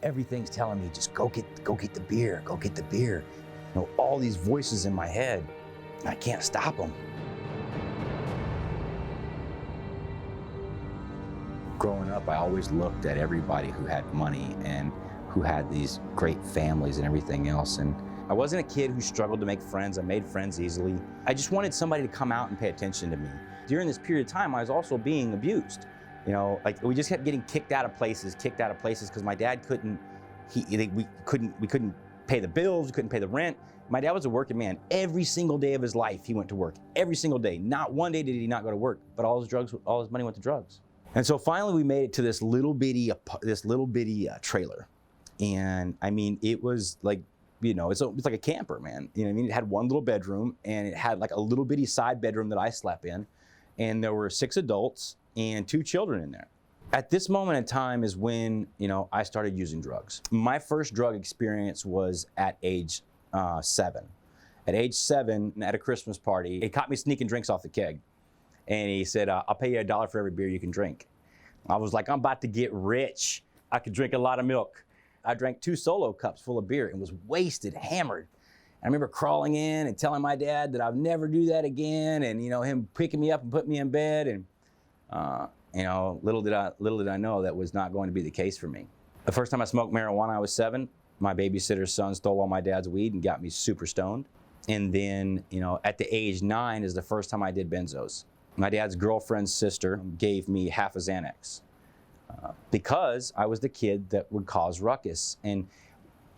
everything's telling me, just go get the beer, go get the beer. You know, all these voices in my head, and I can't stop them. Growing up, I always looked at everybody who had money and who had these great families and everything else. And I wasn't a kid who struggled to make friends. I made friends easily. I just wanted somebody to come out and pay attention to me. During this period of time, I was also being abused. You know, like we just kept getting kicked out of places because my dad couldn't, we couldn't pay the bills, we couldn't pay the rent. My dad was a working man. Every single day of his life, he went to work. Every single day. Not one day did he not go to work, but all his money went to drugs. And so finally we made it to this little bitty trailer. And I mean, it was like, you know, it's like a camper, man. You know what I mean? It had one little bedroom, and it had like a little bitty side bedroom that I slept in. And there were 6 adults and 2 children in there. At this moment in time is when, you know, I started using drugs. My first drug experience was at age 7. At age 7, at a Christmas party, he caught me sneaking drinks off the keg. And he said, I'll pay you $1 for every beer you can drink. I was like, I'm about to get rich. I could drink a lot of milk. I drank 2 solo cups full of beer and was wasted, hammered. I remember crawling in and telling my dad that I'd never do that again, and you know, him picking me up and putting me in bed, and you know, little did I know that was not going to be the case for me. The first time I smoked marijuana, I was 7. My babysitter's son stole all my dad's weed and got me super stoned. And then, you know, at the age 9 is the first time I did benzos. My dad's girlfriend's sister gave me half a Xanax because I was the kid that would cause ruckus. And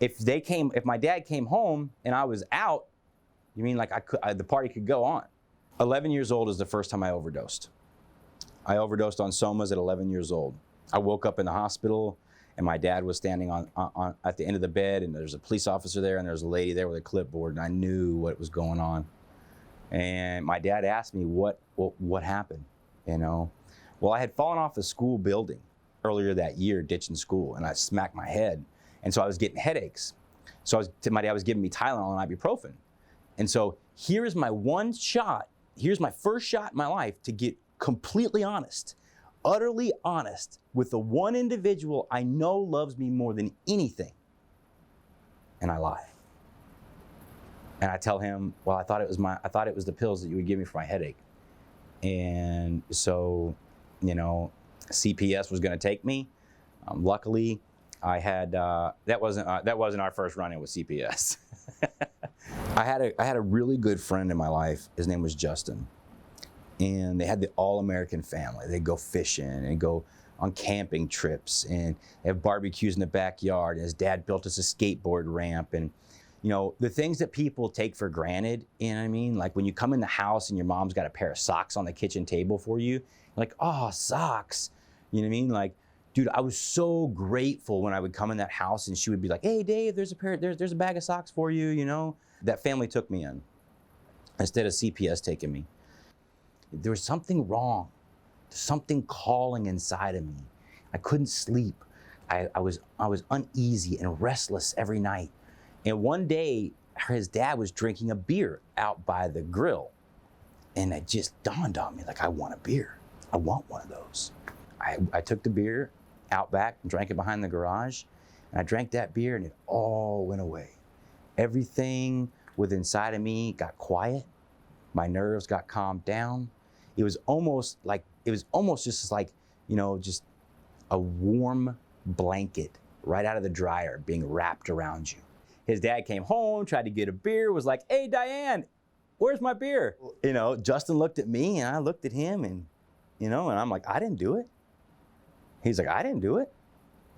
if my dad came home and I was out, you mean like the party could go on. 11 years old is the first time I overdosed. I overdosed on somas at 11 years old. I woke up in the hospital, and my dad was standing at the end of the bed, and there's a police officer there, and there's a lady there with a clipboard, and I knew what was going on. And my dad asked me what happened, you know. Well, I had fallen off a school building earlier that year, ditching school, and I smacked my head. And so I was getting headaches. So my dad was giving me Tylenol and ibuprofen. And so here's my one shot, here's my first shot in my life to get completely honest, utterly honest with the one individual I know loves me more than anything. And I lie. And I tell him, well, I thought it was the pills that you would give me for my headache. And so, you know, CPS was going to take me. Luckily, I had that wasn't our first run-in with CPS. I had a really good friend in my life. His name was Justin, and they had the all-American family. They'd go fishing and go on camping trips, and they have barbecues in the backyard. And his dad built us a skateboard ramp, and you know, the things that people take for granted, you know what I mean? Like when you come in the house and your mom's got a pair of socks on the kitchen table for you, you're like, oh, socks. You know what I mean? Like, dude, I was so grateful when I would come in that house and she would be like, hey, Dave, there's a bag of socks for you, you know? That family took me in instead of CPS taking me. There was something wrong, something calling inside of me. I couldn't sleep. I was uneasy and restless every night. And one day, his dad was drinking a beer out by the grill. And it just dawned on me, like, I want a beer. I want one of those. I took the beer out back and drank it behind the garage. And I drank that beer and it all went away. Everything within inside of me got quiet. My nerves got calmed down. It was almost just like, you know, just a warm blanket right out of the dryer being wrapped around you. His dad came home, tried to get a beer, was like, hey, Diane, where's my beer? You know, Justin looked at me and I looked at him, and, you know, and I'm like, I didn't do it. He's like, I didn't do it.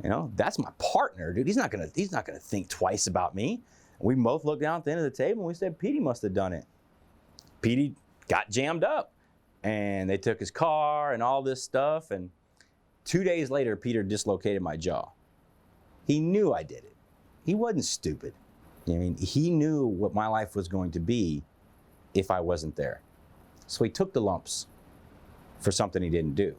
You know, that's my partner, dude. He's not gonna think twice about me. We both looked down at the end of the table and we said, Petey must have done it. Petey got jammed up and they took his car and all this stuff. And 2 days later, Peter dislocated my jaw. He knew I did it. He wasn't stupid. I mean, he knew what my life was going to be if I wasn't there. So he took the lumps for something he didn't do.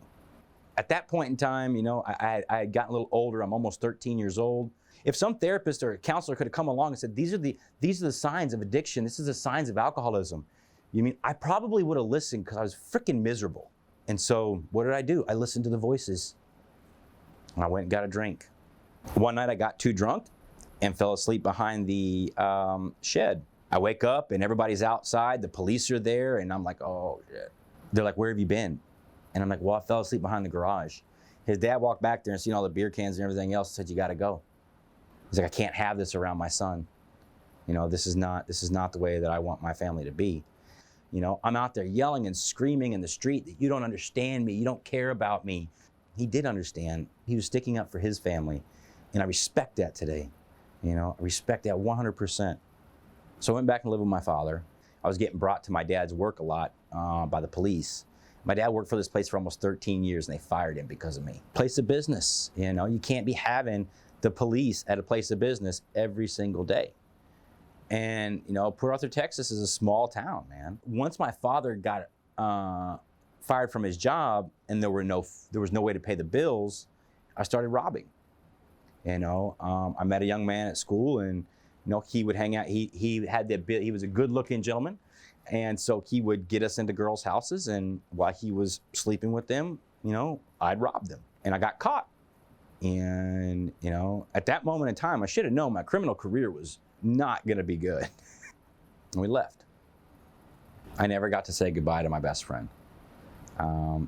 At that point in time, you know, I had gotten a little older. I'm almost 13 years old. If some therapist or counselor could have come along and said, these are the signs of addiction, this is the signs of alcoholism, you mean, I probably would have listened because I was freaking miserable. And so what did I do? I listened to the voices. And I went and got a drink. One night I got too drunk and fell asleep behind the shed. I wake up and everybody's outside, the police are there, and I'm like, oh shit. They're like, where have you been? And I'm like, well, I fell asleep behind the garage. His dad walked back there and seen all the beer cans and everything else, said, you gotta go. He's like, I can't have this around my son. You know, this is not the way that I want my family to be. You know, I'm out there yelling and screaming in the street that you don't understand me, you don't care about me. He did understand. He was sticking up for his family. And I respect that today. You know, I respect that 100%. So I went back and lived with my father. I was getting brought to my dad's work a lot by the police. My dad worked for this place for almost 13 years and they fired him because of me. Place of business, you know, you can't be having the police at a place of business every single day. And, you know, Port Arthur, Texas is a small town, man. Once my father got fired from his job and there was no way to pay the bills, I started robbing. You know, I met a young man at school and, you know, he would hang out. He was a good-looking gentleman, and so he would get us into girls' houses, and while he was sleeping with them, you know, I'd rob them, and I got caught. And, you know, at that moment in time, I should have known my criminal career was not going to be good. And we left. I never got to say goodbye to my best friend.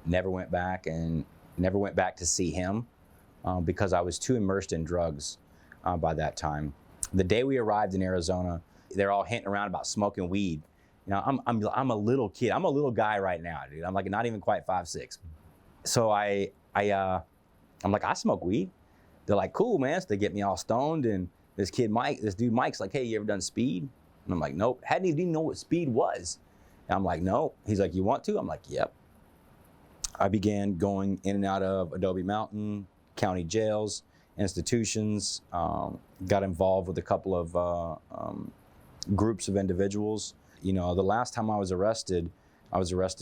Never went back to see him because I was too immersed in drugs by that time. The day we arrived in Arizona, they're all hinting around about smoking weed. You know, I'm a little kid. I'm a little guy right now, dude. I'm like not even quite 5'6". So I'm like, I smoke weed. They're like, cool, man. So they get me all stoned, and this dude Mike's like, hey, you ever done speed? And I'm like, nope. Hadn't even know what speed was. And I'm like, no. He's like, you want to? I'm like, yep. I began going in and out of Adobe Mountain, county jails, institutions, got involved with a couple of groups of individuals. You know, the last time I was arrested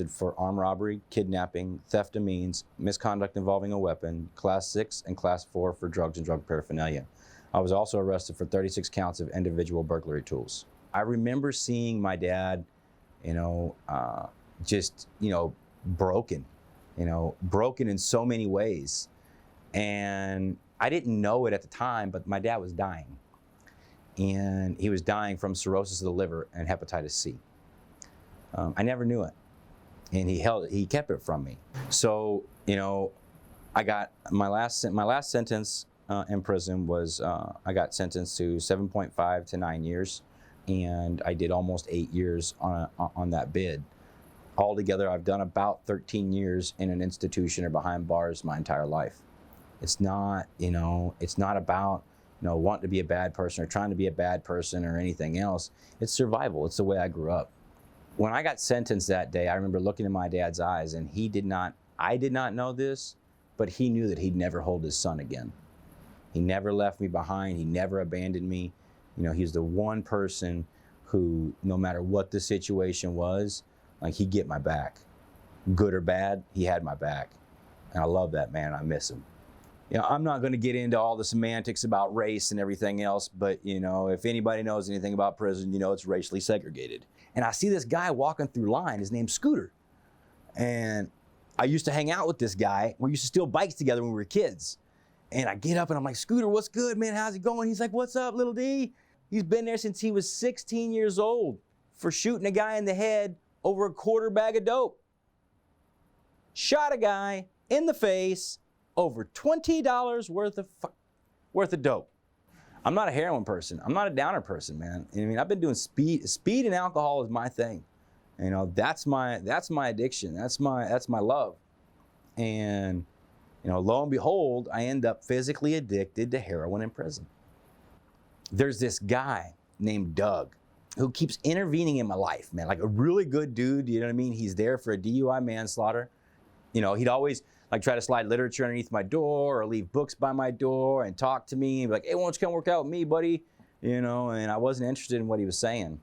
for armed robbery, kidnapping, theft of means, misconduct involving a weapon, Class 6 and Class 4 for drugs and drug paraphernalia. I was also arrested for 36 counts of individual burglary tools. I remember seeing my dad, you know, just, you know, broken in so many ways. And I didn't know it at the time, but my dad was dying. And he was dying from cirrhosis of the liver and hepatitis C. I never knew it. And he kept it from me. So, you know, I got my last sentence in prison was, I got sentenced to 7.5 to 9 years. And I did almost 8 years on that bid. Altogether, I've done about 13 years in an institution or behind bars my entire life. It's not, you know, it's not about, you know, wanting to be a bad person or trying to be a bad person or anything else. It's survival. It's the way I grew up. When I got sentenced that day, I remember looking in my dad's eyes, and I did not know this, but he knew that he'd never hold his son again. He never left me behind. He never abandoned me. You know, he's the one person who, no matter what the situation was, like, he'd get my back. Good or bad, he had my back. And I love that man. I miss him. You know, I'm not going to get into all the semantics about race and everything else, but, you know, if anybody knows anything about prison, you know it's racially segregated. And I see this guy walking through line. His name's Scooter. And I used to hang out with this guy. We used to steal bikes together when we were kids. And I get up and I'm like, Scooter, what's good, man? How's it going? He's like, what's up, little D? He's been there since he was 16 years old for shooting a guy in the head over a quarter bag of dope. Shot a guy in the face over $20 worth of dope. I'm not a heroin person. I'm not a downer person, man. I mean, I've been doing speed and alcohol is my thing. You know, that's my addiction. That's my love. And, you know, lo and behold, I end up physically addicted to heroin in prison. There's this guy named Doug who keeps intervening in my life, man, like a really good dude, you know what I mean? He's there for a DUI manslaughter. You know, he'd always like try to slide literature underneath my door or leave books by my door and talk to me and be like, hey, why don't you come work out with me, buddy? You know, and I wasn't interested in what he was saying.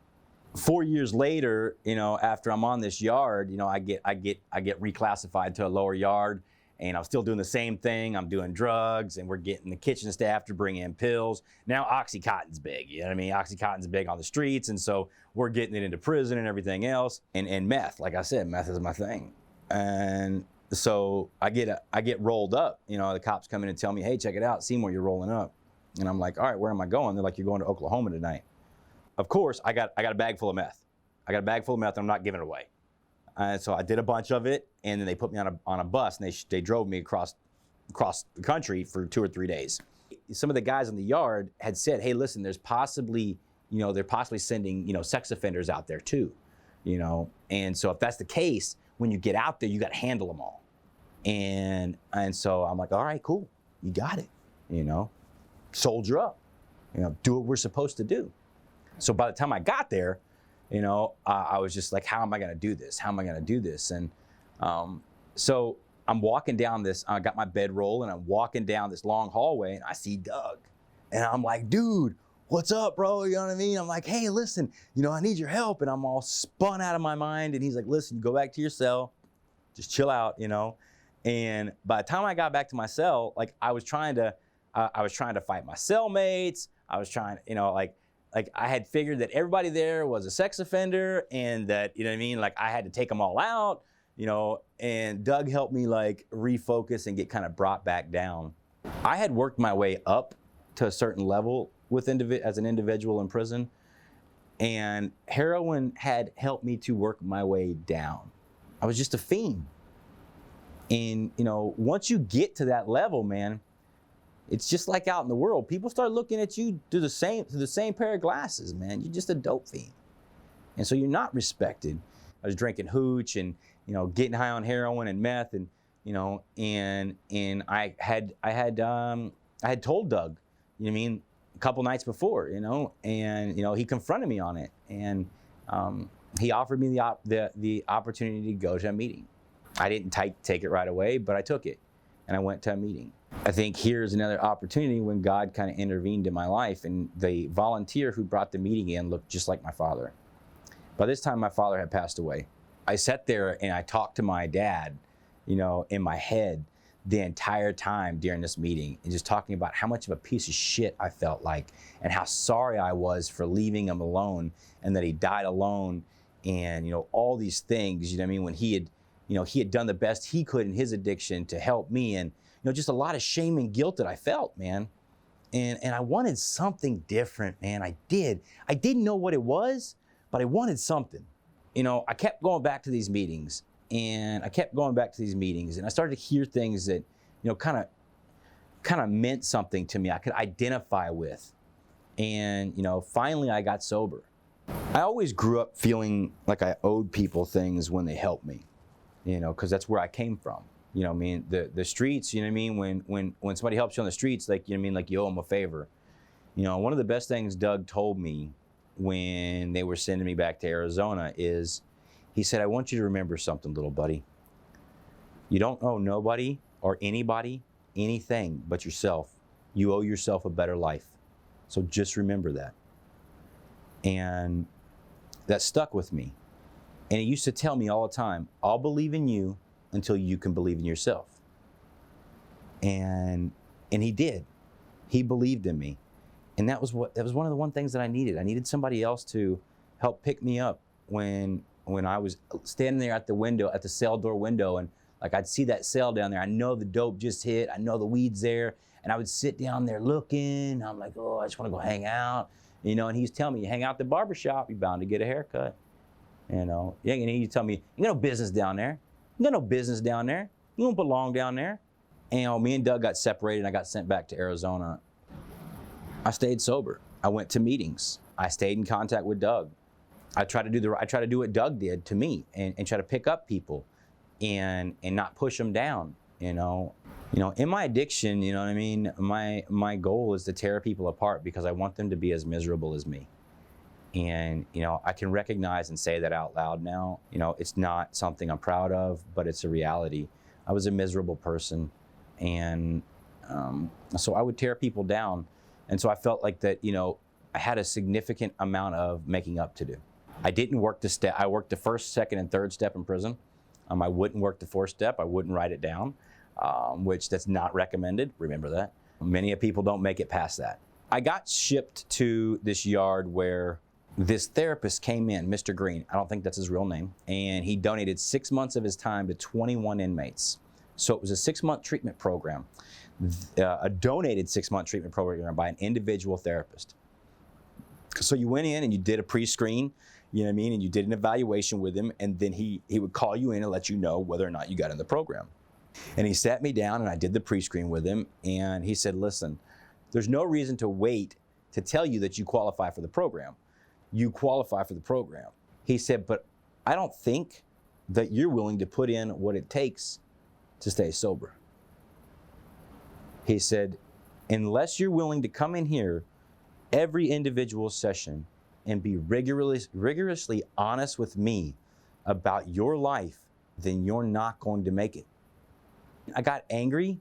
4 years later, you know, after I'm on this yard, you know, I get reclassified to a lower yard, and I'm still doing the same thing. I'm doing drugs, and we're getting the kitchen staff to bring in pills. Now Oxycontin's big, you know what I mean? Oxycontin's big on the streets, and so we're getting it into prison and everything else. And meth, like I said, meth is my thing. And so I get rolled up. You know, the cops come in and tell me, hey, check it out, Seymour, you're rolling up. And I'm like, all right, where am I going? They're like, you're going to Oklahoma tonight. Of course, I got a bag full of meth. I got a bag full of meth, and I'm not giving it away. And so I did a bunch of it, and then they put me on a bus, and they drove me across the country for 2 or 3 days. Some of the guys in the yard had said, hey, listen, they're possibly sending, sex offenders out there too, And so if that's the case, when you get out there, you got to handle them all. And so I'm like, all right, cool. You got it, soldier up, do what we're supposed to do. So by the time I got there, I was just like, how am I going to do this? How am I going to do this? And so I'm walking down this, I got my bedroll, and I'm walking down this long hallway, and I see Doug. And I'm like, dude, what's up, bro? You know what I mean? I'm like, hey, listen, I need your help. And I'm all spun out of my mind. And he's like, listen, go back to your cell. Just chill out, And by the time I got back to my cell, like I was trying to fight my cellmates. I was trying, like I had figured that everybody there was a sex offender, and that, like I had to take them all out, and Doug helped me like refocus and get kind of brought back down. I had worked my way up to a certain level as an individual in prison, and heroin had helped me to work my way down. I was just a fiend. And, once you get to that level, man, it's just like out in the world. People start looking at you through the same pair of glasses, man. You're just a dope fiend. And so you're not respected. I was drinking hooch and, getting high on heroin and meth, and, and I had told Doug, a couple nights before, and, he confronted me on it. And he offered me the opportunity to go to a meeting. I didn't take it right away, but I took it, and I went to a meeting. I think here's another opportunity when God kind of intervened in my life, and the volunteer who brought the meeting in looked just like my father. By this time, my father had passed away. I sat there and I talked to my dad, in my head the entire time during this meeting, and just talking about how much of a piece of shit I felt like, and how sorry I was for leaving him alone, and that he died alone, and, all these things, when he had done the best he could in his addiction to help me, and, just a lot of shame and guilt that I felt, man. And I wanted something different, man. I did. I didn't know what it was, but I wanted something. I kept going back to these meetings, and I started to hear things that, kind of meant something to me. I could identify with. And, finally I got sober. I always grew up feeling like I owed people things when they helped me, because that's where I came from. The streets, when somebody helps you on the streets, like, like you owe them a favor. One of the best things Doug told me when they were sending me back to Arizona is, he said, I want you to remember something, little buddy. You don't owe nobody or anybody anything but yourself. You owe yourself a better life. So just remember that. And that stuck with me. And he used to tell me all the time, I'll believe in you until you can believe in yourself. And he did. He believed in me. And that was one of the things that I needed. I needed somebody else to help pick me up when I was standing there at the window, at the cell door window, and like I'd see that cell down there. I know the dope just hit. I know the weed's there. And I would sit down there looking. I'm like, oh, I just want to go hang out. And he's telling me, you hang out at the barbershop, you're bound to get a haircut. And he tell me, you got no business down there. You got no business down there. You don't belong down there. And me and Doug got separated, and I got sent back to Arizona. I stayed sober. I went to meetings. I stayed in contact with Doug. I try to do what Doug did to me, and try to pick up people and not push them down, in my addiction, my goal is to tear people apart, because I want them to be as miserable as me. And, I can recognize and say that out loud now. It's not something I'm proud of, but it's a reality. I was a miserable person, and so I would tear people down. And so I felt like that, I had a significant amount of making up to do. I didn't work the step. I worked the first, second, and third step in prison. I wouldn't work the fourth step. I wouldn't write it down, which that's not recommended. Remember that. Many people don't make it past that. I got shipped to this yard where this therapist came in, Mr. Green. I don't think that's his real name. And he donated 6 months of his time to 21 inmates. So it was a 6-month treatment program. a donated 6-month treatment program by an individual therapist. So you went in and you did a pre-screen, you know what I mean, and you did an evaluation with him, and then he would call you in and let you know whether or not you got in the program. And he sat me down and I did the pre-screen with him, and he said, listen, there's no reason to wait to tell you that you qualify for the program. You qualify for the program. He said, but I don't think that you're willing to put in what it takes to stay sober. He said, unless you're willing to come in here every individual session and be rigorously honest with me about your life, then you're not going to make it. I got angry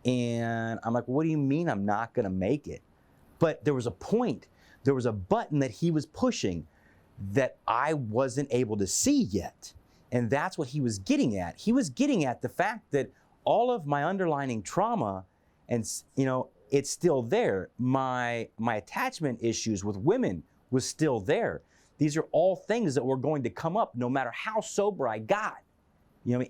and I'm like, what do you mean I'm not gonna make it? But there was a point, there was a button that he was pushing that I wasn't able to see yet. And that's what he was getting at. He was getting at the fact that all of my underlying trauma, and it's still there. My attachment issues with women was still there. These are all things that were going to come up no matter how sober I got.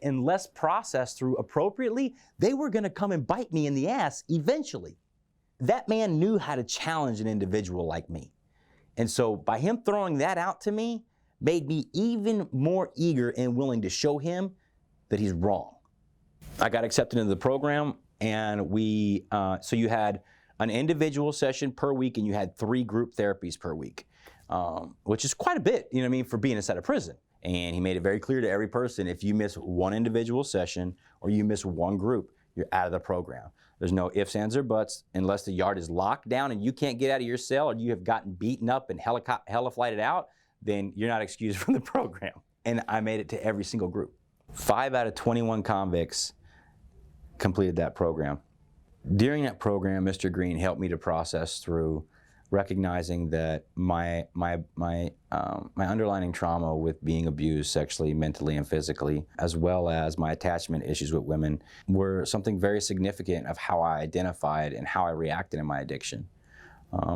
Unless processed through appropriately, they were gonna come and bite me in the ass eventually. That man knew how to challenge an individual like me. And so by him throwing that out to me, made me even more eager and willing to show him that he's wrong. I got accepted into the program, and so you had an individual session per week and you had 3 group therapies per week, which is quite a bit, for being inside of prison. And he made it very clear to every person, if you miss one individual session or you miss one group, you're out of the program. There's no ifs, ands, or buts. Unless the yard is locked down and you can't get out of your cell, or you have gotten beaten up and hella-flighted out, then you're not excused from the program. And I made it to every single group. 5 out of 21 convicts completed that program. During that program, Mr. Green helped me to process through recognizing that my underlying trauma with being abused sexually, mentally, and physically, as well as my attachment issues with women, were something very significant of how I identified and how I reacted in my addiction.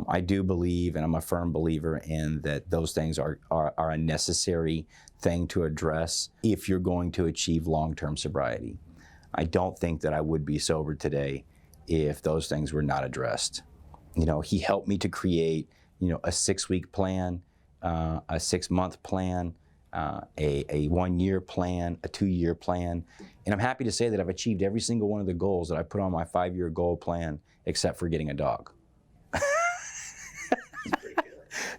I do believe, and I'm a firm believer in, that those things are a necessary thing to address if you're going to achieve long-term sobriety. I don't think that I would be sober today if those things were not addressed. He helped me to create, a 6-week plan, a 6-month plan, a 1-year plan, a 2-year plan. And I'm happy to say that I've achieved every single one of the goals that I put on my 5-year goal plan, except for getting a dog.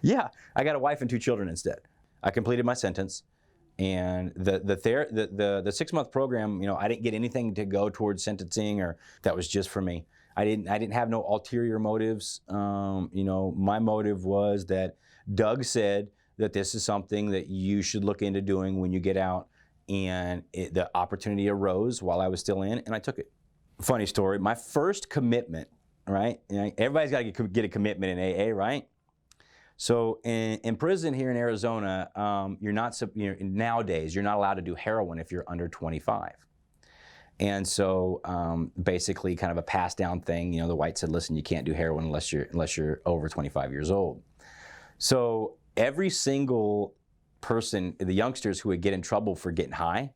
Yeah, I got a wife and 2 children instead. I completed my sentence, and the 6-month program, I didn't get anything to go towards sentencing, or that was just for me. I didn't have no ulterior motives. My motive was that Doug said that this is something that you should look into doing when you get out, and the opportunity arose while I was still in, and I took it. Funny story, my first commitment, right? Everybody's got to get a commitment in AA, right? So in prison here in Arizona, nowadays, you're not allowed to do heroin if you're under 25. And so basically kind of a passed down thing, the white said, listen, you can't do heroin unless you're over 25 years old. So every single person, the youngsters who would get in trouble for getting high,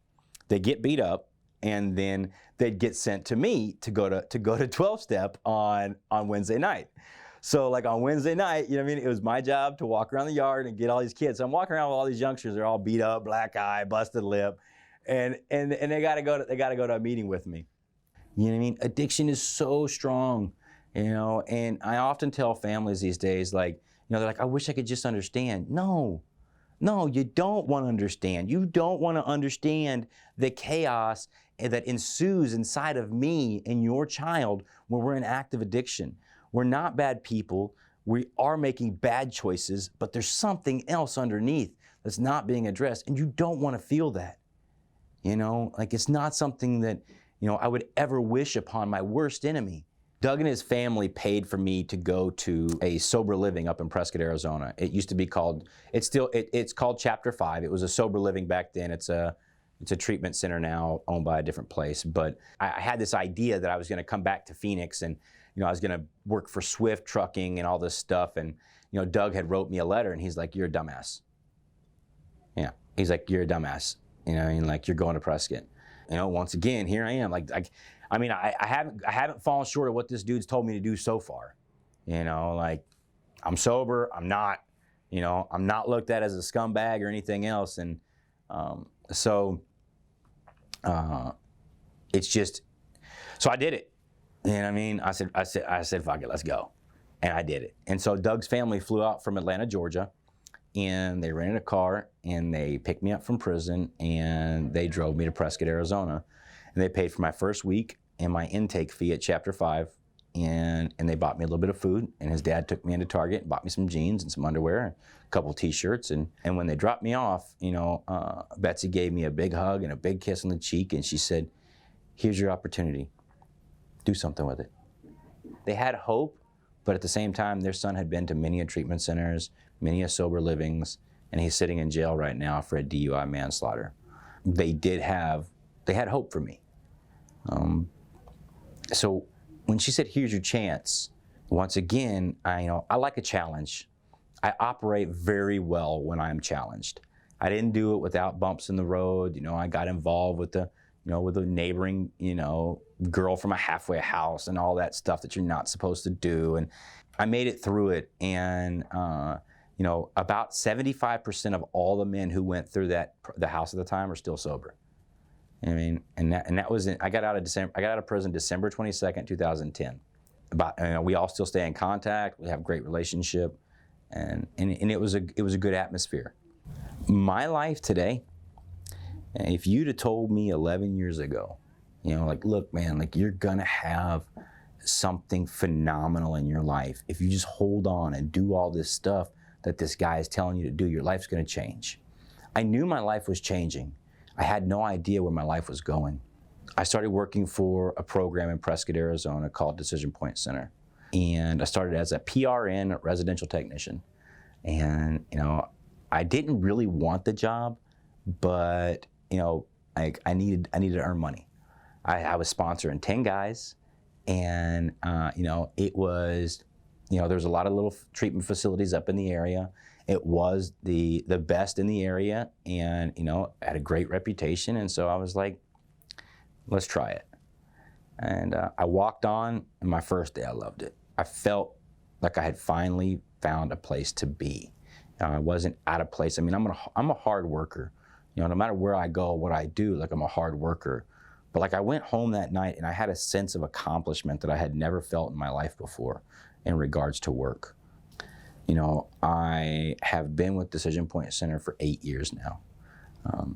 they get beat up, and then they'd get sent to me to go to 12-step on Wednesday night. So like on Wednesday night, it was my job to walk around the yard and get all these kids. So I'm walking around with all these youngsters, they're all beat up, black eye, busted lip, and they gotta go to a meeting with me. Addiction is so strong, and I often tell families these days, like, they're like, I wish I could just understand. No, you don't want to understand. You don't want to understand the chaos that ensues inside of me and your child when we're in active addiction. We're not bad people. We are making bad choices, but there's something else underneath that's not being addressed, and you don't want to feel that. It's not something that, I would ever wish upon my worst enemy. Doug and his family paid for me to go to a sober living up in Prescott, Arizona. It used to be called, it's called Chapter 5. It was a sober living back then. It's a treatment center now owned by a different place. But I had this idea that I was going to come back to Phoenix, and I was going to work for Swift Trucking and all this stuff. And Doug had wrote me a letter, and he's like, you're a dumbass. Yeah, he's like, you're a dumbass. You're going to Prescott. Once again, here I am. Like I mean, I haven't fallen short of what this dude's told me to do so far. You know, like, I'm sober, I'm not, you know, I'm not looked at as a scumbag or anything else. And so it's just, so I did it. You know what I mean? I said, fuck it, let's go. And I did it. And so Doug's family flew out from Atlanta, Georgia, and they rented a car and they picked me up from prison and they drove me to Prescott, Arizona. And they paid for my first week and my intake fee at Chapter 5. And they bought me a little bit of food, and his dad took me into Target and bought me some jeans and some underwear and a couple of t-shirts. And when they dropped me off, you know, Betsy gave me a big hug and a big kiss on the cheek, and she said, here's your opportunity. Do something with it. They had hope, but at the same time, their son had been to many treatment centers, many sober livings, and he's sitting in jail right now for a DUI manslaughter. They had hope for me. So when she said, here's your chance, once again, I like a challenge. I operate very well when I'm challenged. I didn't do it without bumps in the road. You know, I got involved with the neighboring, girl from a halfway house and all that stuff that you're not supposed to do. And I made it through it. And, about 75% of all the men who went through the house at the time are still sober. I mean, and that was I got out of prison December 22nd, 2010. We all still stay in contact. We have a great relationship, and it was a good atmosphere. My life today, if you'd have told me 11 years ago, like, look, man, like, you're gonna have something phenomenal in your life if you just hold on and do all this stuff that this guy is telling you to do, your life's gonna change. I knew my life was changing. I had no idea where my life was going. I started working for a program in Prescott, Arizona called Decision Point Center. And I started as a PRN residential technician. And, I didn't really want the job, but, I needed to earn money. I was sponsoring 10 guys, and, it was, there's a lot of little treatment facilities up in the area. It was the best in the area, and, had a great reputation. And so I was like, let's try it. And I walked on, and my first day I loved it. I felt like I had finally found a place to be. I wasn't out of place. I mean, I'm a hard worker. No matter where I go, what I do, like, I'm a hard worker. But like, I went home that night and I had a sense of accomplishment that I had never felt in my life before in regards to work. I have been with Decision Point Center for 8 years now.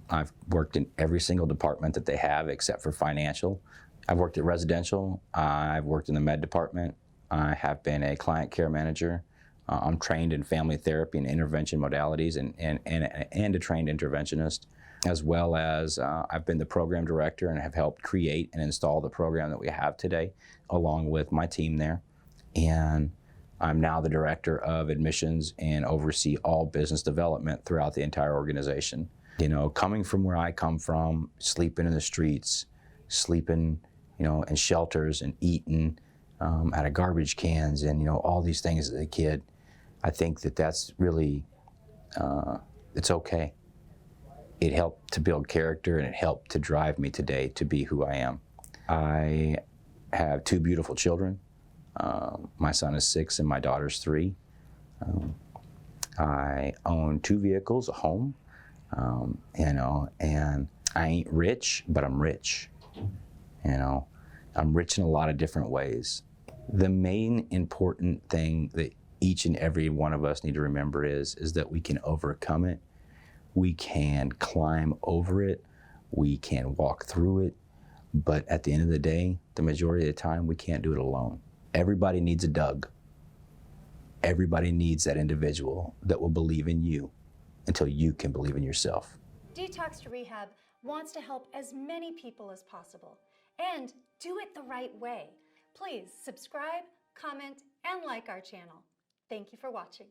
I've worked in every single department that they have except for financial. I've worked at residential. I've worked in the med department. I have been a client care manager. I'm trained in family therapy and intervention modalities and a trained interventionist, as well as I've been the program director and have helped create and install the program that we have today, along with my team there. And I'm now the director of admissions and oversee all business development throughout the entire organization. Coming from where I come from, sleeping in the streets, sleeping, in shelters and eating out of garbage cans and, all these things as a kid, I think that's really, it's okay. It helped to build character, and it helped to drive me today to be who I am. I have 2 beautiful children. My son is 6 and my daughter's 3. I own 2 vehicles, a home, and I ain't rich, but I'm rich. I'm rich in a lot of different ways. The main important thing that each and every one of us need to remember is that we can overcome it. We can climb over it. We can walk through it. But at the end of the day, the majority of the time, we can't do it alone. Everybody needs a Doug. Everybody needs that individual that will believe in you until you can believe in yourself. Detox to Rehab wants to help as many people as possible and do it the right way. Please subscribe, comment, and like our channel. Thank you for watching.